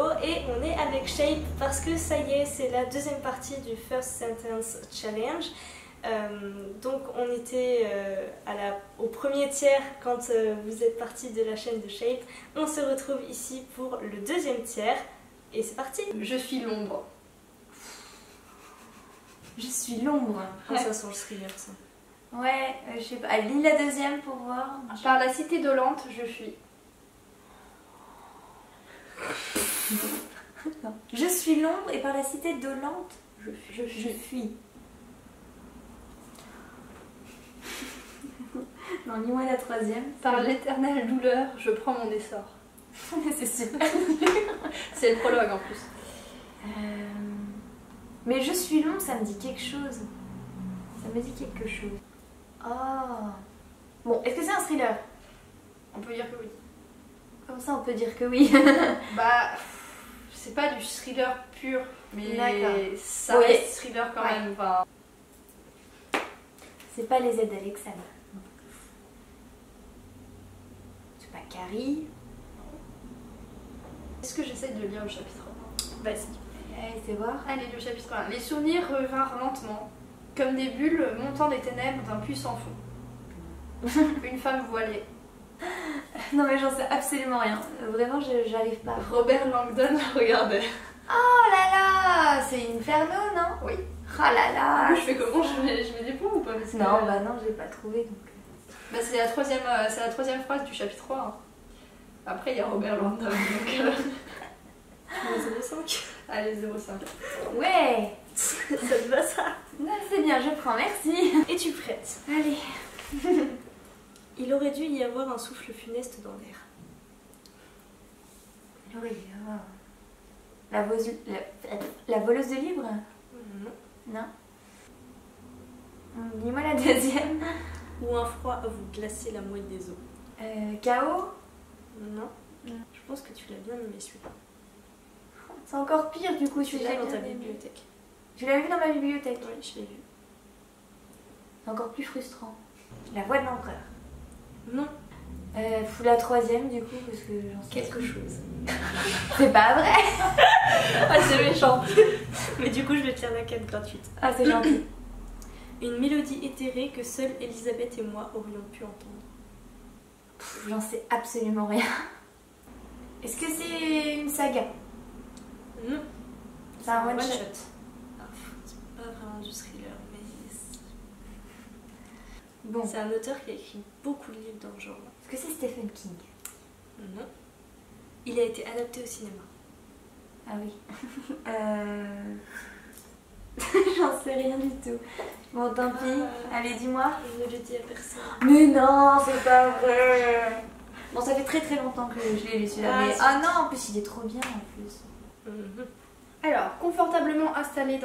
Hello et on est avec Shape parce que ça y est, c'est la deuxième partie du First Sentence Challenge. Donc on était au premier tiers quand vous êtes parti de la chaîne de Shape. On se retrouve ici pour le deuxième tiers et c'est parti. Je suis l'ombre. Je suis l'ombre. Ouais. Ça sent le thriller ça. Ouais, je sais pas. Lis la deuxième pour voir. Par la cité dolente, je fuis. Non. Je suis l'ombre et par la cité dolente, je fuis. Non, lis-moi la troisième. Par l'éternelle douleur, je prends mon essor. C'est super. C'est le prologue en plus. Mais je suis l'ombre, ça me dit quelque chose. Ça me dit quelque chose. Oh. Bon, est-ce que c'est un thriller? On peut dire que oui. Comme ça, on peut dire que oui. Bah, c'est pas du thriller pur, mais ça oui. reste thriller quand même. Enfin... C'est pas les aides d'Alexandre. C'est pas Carrie. Est-ce que j'essaie de lire le chapitre 1? Vas-y. Allez, c'est voir. Allez, le chapitre 1. Les souvenirs revinrent lentement, comme des bulles montant des ténèbres d'un puissant fond. Une femme voilée. Non mais j'en sais absolument rien. Vraiment, j'arrive pas. Robert Langdon regardait. Oh là là, c'est Inferno, non? Oui. Oh là là. Je fais comment? Je mets des points ou pas? Parce que... Non, bah non, j'ai pas trouvé donc. Bah, c'est la troisième phrase du chapitre 3. Hein. Après, il y a Robert Langdon. Donc, 0,5. Allez, 0,5. Ouais. Ça te va ça? Non, c'est bien, je prends, merci. Es-tu prête? Allez. Il aurait dû y avoir un souffle funeste dans l'air. Il aurait dû y avoir... La voleuse de livres? Non. Dis-moi la deuxième. Ou un froid à vous glacer la moelle des os. Chaos? Non. Je pense que tu l'as bien aimé celui-là. C'est encore pire du coup, Tu l'as dans ta bibliothèque. Tu l'as vu dans ma bibliothèque? Oui, je l'ai vu. C'est encore plus frustrant. La voix de l'empereur. Non. La troisième du coup, parce que j'en sais Quelque chose. C'est pas vrai. Ah, c'est méchant. Mais du coup, je vais te faire la quête gratuite. Ah, c'est gentil. Une mélodie éthérée que seule Elisabeth et moi aurions pu entendre. J'en sais absolument rien. Est-ce que c'est une saga? Non. C'est un one one shot. Ah, c'est pas vraiment du thriller, mais Bon. c'est un auteur qui a écrit beaucoup de livres dans le genre. Est-ce que c'est Stephen King? Non. Il a été adapté au cinéma. Ah oui. J'en sais rien du tout. Bon, tant pis. Allez, dis-moi. Je ne le dis à personne. Mais non, c'est pas vrai. Bon, ça fait très très longtemps que je l'ai lu celui-là. Mais... Ah non, en plus il est trop bien en plus. Alors, confortablement installé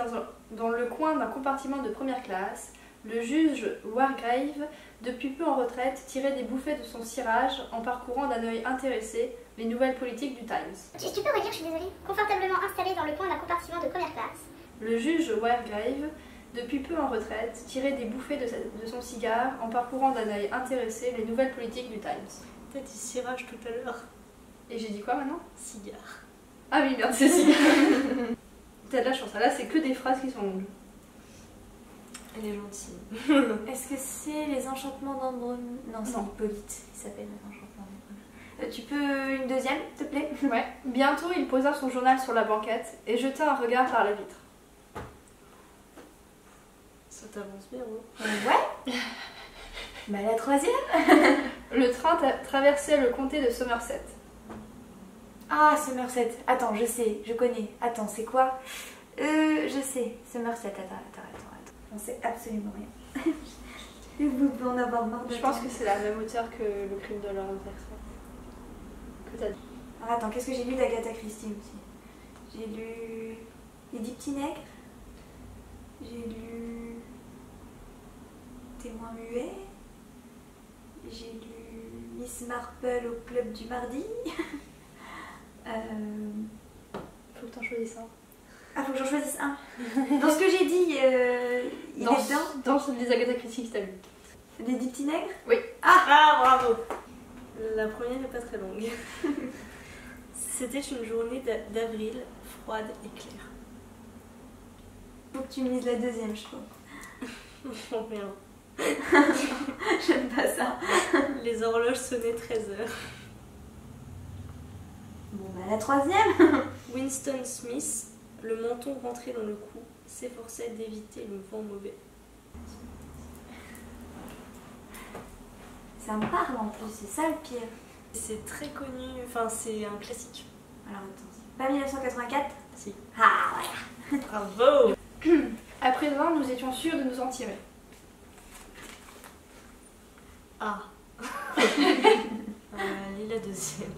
dans le coin d'un compartiment de première classe, le juge Wargrave, depuis peu en retraite, tirait des bouffées de son cirage en parcourant d'un œil intéressé les nouvelles politiques du Times. Tu peux redire, je suis désolée. Confortablement installé dans le coin d'un compartiment de première classe. Le juge Wargrave, depuis peu en retraite, tirait des bouffées de son cigare en parcourant d'un œil intéressé les nouvelles politiques du Times. T'as dit cirage tout à l'heure. Et j'ai dit quoi maintenant? Cigare. Ah oui, merde, c'est cigare. T'as de la chance, là c'est que des phrases qui sont longues. Elle est gentille. Est-ce que c'est les enchantements d'Andromède? Non, c'est Non. Hippolyte. Il s'appelle les enchantements d'Andromède. Tu peux une deuxième, s'il te plaît? Ouais. Bientôt, il posa son journal sur la banquette et jeta un regard par la vitre. Ça t'avance bien, hein? Ouais. Bah la troisième. Le train traversait le comté de Somerset. Ah, Somerset. Attends, je sais, je connais. Attends, c'est quoi? Je sais. Somerset. Attends. On sait absolument rien. Vous pouvez en avoir marre de Je pense que c'est la même auteure que Le crime de Laurence Bertrand. Que t'as dit. Ah, attends, qu'est-ce que j'ai lu d'Agatha Christie aussi? J'ai lu Les 10 petits nègres. J'ai lu Témoin muet. J'ai lu Miss Marple au club du mardi. Faut que t'en choisisses un. Ah, faut que j'en choisisse un. Dans ce que j'ai dit, il est dedans. Dans celui des Agatha Christie que t'as lu. Les 10 petits nègres? Oui. Ah, bravo! La première n'est pas très longue. C'était une journée d'avril, froide et claire. Faut que tu me lises la deuxième, je trouve. Oh merde. J'aime pas ça. Les horloges sonnaient 13h. Bon, bah la troisième. Winston Smith, le menton rentré dans le cou, s'efforçait d'éviter le vent mauvais. Ça me parle en plus, c'est ça le pire. C'est très connu, enfin c'est un classique. Alors attends, c'est pas 1984? Si. Ah ouais. Bravo. À présent, nous étions sûrs de nous en tirer. Ah. Lis la deuxième.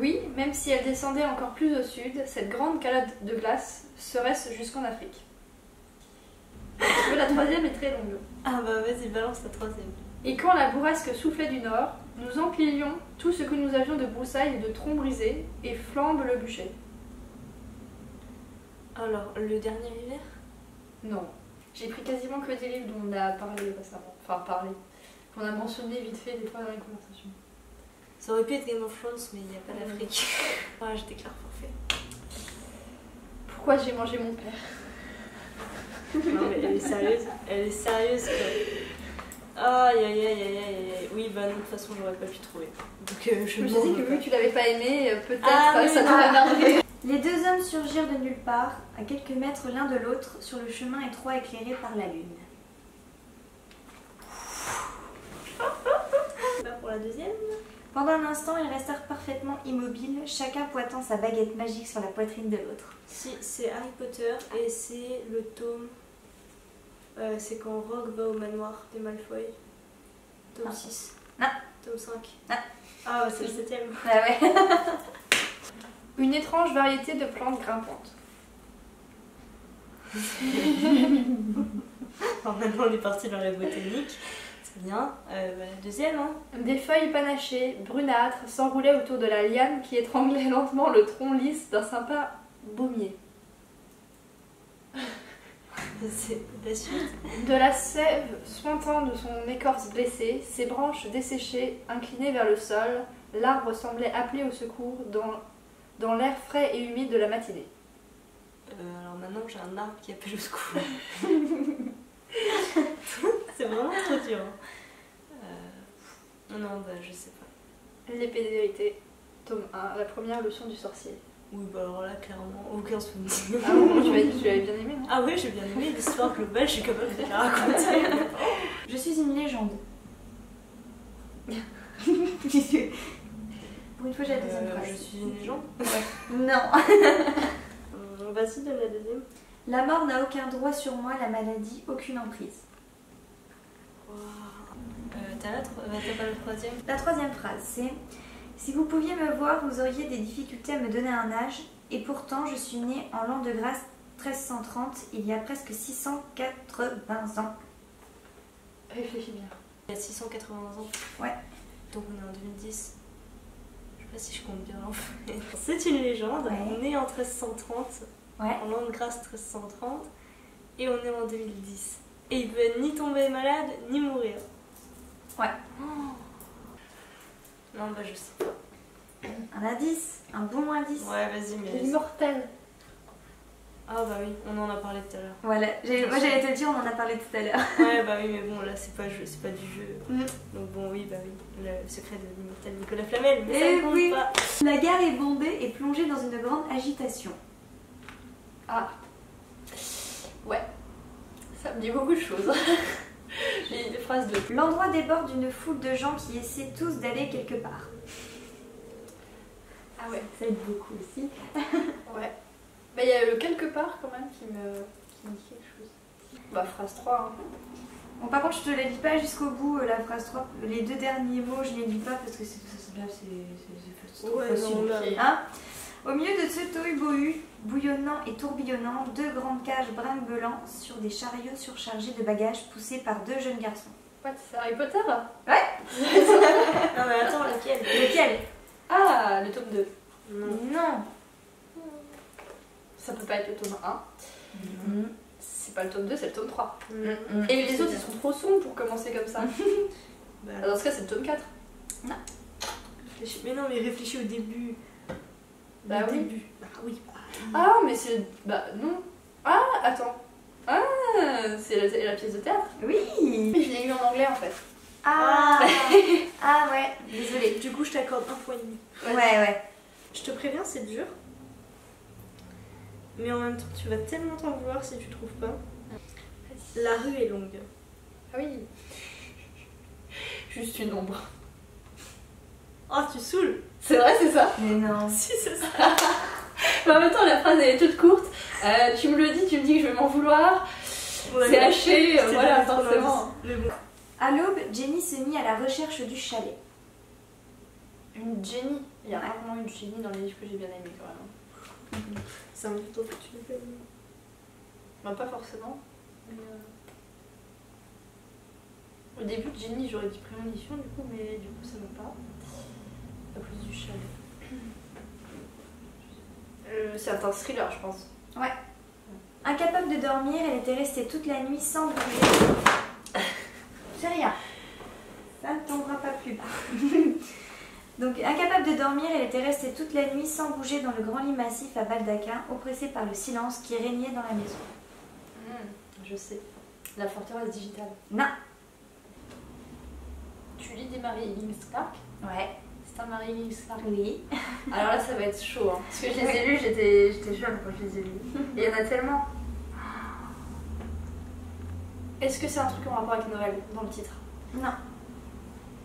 Oui, même si elle descendait encore plus au sud, cette grande calade de glace serait jusqu'en Afrique. Parce que la troisième est très longue. Ah bah vas-y, balance la troisième. Et quand la bourrasque soufflait du nord, nous empilions tout ce que nous avions de broussailles et de troncs brisés, et flambe le bûcher. Alors, le dernier hiver? Non. J'ai pris quasiment que des livres dont on a parlé récemment. Enfin, parlé. Qu'on a mentionné vite fait des fois dans les conversations. Ça aurait pu être Game of Thrones, mais il n'y a pas d'Afrique. Ah, je déclare forfait. Pourquoi j'ai mangé mon père? Non mais elle est sérieuse. Elle est sérieuse quoi. Aïe aïe aïe aïe aïe aïe. Oui bah non, de toute façon j'aurais pas pu trouver. Donc Je me suis dit que vu pas. que tu l'avais pas aimé, peut-être Ah, ça oui, t'aurait énervé. Les deux hommes surgirent de nulle part, à quelques mètres l'un de l'autre, sur le chemin étroit éclairé par la lune. Bah pour la deuxième. Pendant un instant, ils restèrent parfaitement immobiles, chacun pointant sa baguette magique sur la poitrine de l'autre. Si, c'est Harry Potter et c'est le tome. C'est quand Rogue va au manoir des Malfoy. Tome 6. Non. Tome 5. Non. Ah, c'est le 7ème. Ah ouais. Une étrange variété de plantes grimpantes. Alors maintenant on est parti dans la botanique. C'est bien. Bah, la deuxième, hein. Des feuilles panachées, brunâtres, s'enroulaient autour de la liane qui étranglait lentement le tronc lisse d'un sympa baumier. C'est la suite. De la sève suintant de son écorce blessée, ses branches desséchées, inclinées vers le sol, l'arbre semblait appeler au secours dans l'air frais et humide de la matinée. Alors maintenant j'ai un arbre qui appelle au secours. C'est vraiment trop dur. Non, bah je sais pas. L'épée des vérités, tome 1, la première leçon du sorcier. Oui, bah alors là, clairement, aucun souvenir. Ah bon, tu m'as dit que tu l'avais bien aimé, non? Ah oui, j'ai bien aimé l'histoire globale, je suis capable de la raconter. Je suis une légende. Pour une fois, j'ai la deuxième phrase. Je suis une légende. Non. Vas-y, donne la deuxième. La mort n'a aucun droit sur moi, la maladie, aucune emprise. Wow. T'as pas la troisième? La troisième phrase, c'est « Si vous pouviez me voir, vous auriez des difficultés à me donner un âge, et pourtant je suis née en l'an de grâce 1330, il y a presque 680 ans. » Réfléchis bien. Il y a 680 ans. Ouais. Donc on est en 2010. Je sais pas si je compte bien en fait. C'est une légende, Ouais. née en 1330, Ouais. en l'an de grâce 1330, et on est en 2010. Et il peut ni tomber malade, ni mourir. Ouais. Non, bah je sais pas. Un indice, un bon indice. Ouais, vas-y, mais. L'immortel. Ah bah oui, on en a parlé tout à l'heure. Voilà, moi j'allais te le dire, on en a parlé tout à l'heure. Ouais, bah oui, mais bon, là c'est pas du jeu. Mm. Donc bon, oui, bah oui, le secret de l'immortel Nicolas Flamel, mais Eh ça compte oui. pas. La gare est bondée et plongée dans une grande agitation. Ah. Ouais. Ça me dit beaucoup de choses. J'ai des phrases de... L'endroit déborde d'une foule de gens qui essaient tous d'aller quelque part. Ah ouais. Ça aide beaucoup aussi. Ouais. Bah il y a le quelque part quand même qui me dit quelque chose. Bah phrase 3. Hein. Bon, par contre, je te la lis pas jusqu'au bout, la phrase 3. Les deux derniers mots, je les lis pas parce que c'est trop Ouais, facile. non, là. Hein. Au milieu de ce tohu-bohu, bouillonnant et tourbillonnant, deux grandes cages brinque-bellant sur des chariots surchargés de bagages poussés par deux jeunes garçons. What, c'est Harry Potter? Ouais. Non, mais attends, laquelle? Lequel? Ah, le tome 2. Non. Non. Ça peut pas être le tome 1. C'est pas le tome 2, c'est le tome 3. Mm. Et les autres, ils sont trop sombres pour commencer comme ça. Bah, Dans ce cas, c'est le tome 4. Réfléchis. Mais non, mais réfléchis au début. Bah Au oui. début. Bah oui. Ah, mais c'est. Bah non. Ah, attends. Ah, c'est la pièce de théâtre. Oui. Mais je l'ai lu en anglais en fait. Ah. Ah ouais, désolée. Du coup, je t'accorde 1 point et demi. Ouais. Je te préviens, c'est dur. Mais en même temps, tu vas tellement t'en vouloir si tu trouves pas. La rue est longue. Ah oui. Juste une ombre. Oh, tu saoules. C'est vrai, c'est ça. Mais non. Si, c'est ça. Mais en même temps, la phrase elle est toute courte. Tu me le dis, tu me dis que je vais m'en vouloir. C'est haché, voilà, forcément. Mais bon. À l'aube, Jenny se mit à la recherche du chalet. Une Jenny. Il y a rarement une Jenny dans les livres que j'ai bien aimés quand même. C'est un livre que tu n'as pas aimé. Bah, pas forcément. Mais, au début de Jenny, j'aurais dit prémonition du coup, mais du coup, ça va pas. À cause du chalet. C'est un thriller, je pense. Ouais. Incapable de dormir, elle était restée toute la nuit sans bouger. C'est rien. Ça ne tombera pas plus bas. Donc, incapable de dormir, elle était restée toute la nuit sans bouger dans le grand lit massif à baldaquin, oppressée par le silence qui régnait dans la maison. Je sais. La forteresse digitale. Non. Tu lis des Marie-Higgins Clark? Ouais. C'est un Marie-Higgins Clark? Oui. Alors là, ça va être chaud. Hein. Parce que je les ai lus, j'étais jeune quand je les ai lus. Et il y en a tellement. Est-ce que c'est un truc en rapport avec Noël dans le titre? Non.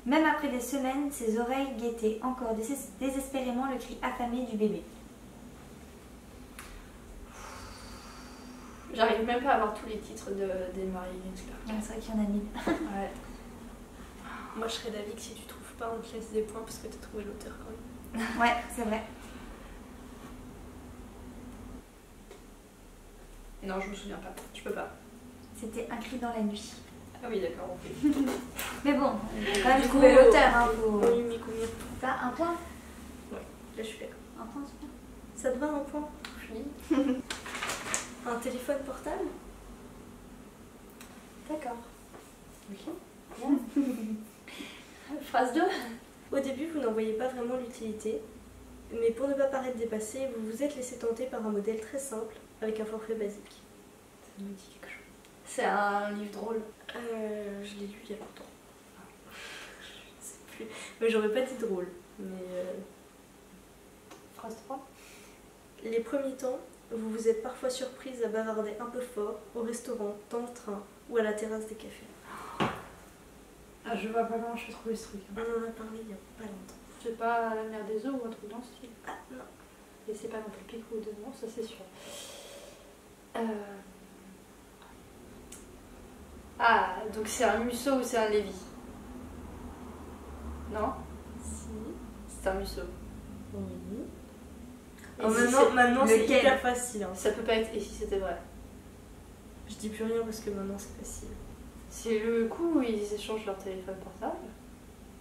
Même après des semaines, ses oreilles guettaient encore désespérément le cri affamé du bébé. J'arrive même pas à avoir tous les titres des Marie-Higgins Clark. Ouais, c'est vrai qu'il y en a 1000. Ouais. Moi, je serais d'avis que si tu trouves pas, on te laisse des points parce que t'as trouvé l'auteur quand même. Ouais, c'est vrai. Non, je me souviens pas. Tu peux pas. C'était un cri dans la nuit. Ah oui, d'accord, ok. Mais bon, on a quand même Du trouvé coup, l'auteur. Hein, On lui met combien? T'as un point? Là, je suis d'accord. Un point, c'est bien. Ça te va un point? Oui. Un téléphone portable? D'accord. Ok. Phrase 2. Au début, vous n'en voyez pas vraiment l'utilité, mais pour ne pas paraître dépassé, vous vous êtes laissé tenter par un modèle très simple, avec un forfait basique. Ça me dit quelque chose. C'est un livre drôle. Je l'ai lu il y a longtemps. Je sais plus. Mais j'aurais pas dit drôle. Mais Phrase 3. les premiers temps, vous vous êtes parfois surprise à bavarder un peu fort, au restaurant, dans le train ou à la terrasse des cafés. Ah, je vois pas comment je vais trouver ce truc. On en a parlé il y a pas longtemps. C'est pas la mer des eaux ou un truc dans ce style. Ah non. Et c'est pas non plus Pic ou de non, ça c'est sûr. Ah, donc c'est un Musso ou c'est un Lévy? Non? Si. C'est un Musso. Oui. Et Oh, si maintenant c'est lequel? hyper facile. Hein. ça peut pas être. Et si c'était vrai? Je dis plus rien parce que maintenant c'est facile. C'est le coup où ils échangent leur téléphone portable.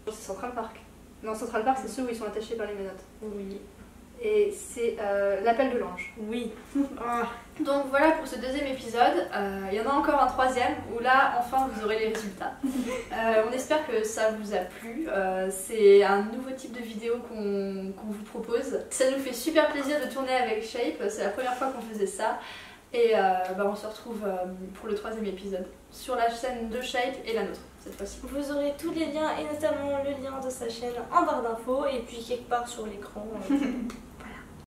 C'est Central Park. Non, Central Park, c'est ceux où ils sont attachés par les menottes. Oui. Et c'est l'appel de l'ange. Oui. Donc voilà pour ce deuxième épisode. Il y en a encore un troisième où là, enfin, vous aurez les résultats. On espère que ça vous a plu. C'est un nouveau type de vidéo qu'on vous propose. Ça nous fait super plaisir de tourner avec Shape. C'est la première fois qu'on faisait ça. Et on se retrouve pour le troisième épisode sur la chaîne de Shape et la nôtre cette fois-ci. Vous aurez tous les liens et notamment le lien de sa chaîne en barre d'infos et puis quelque part sur l'écran.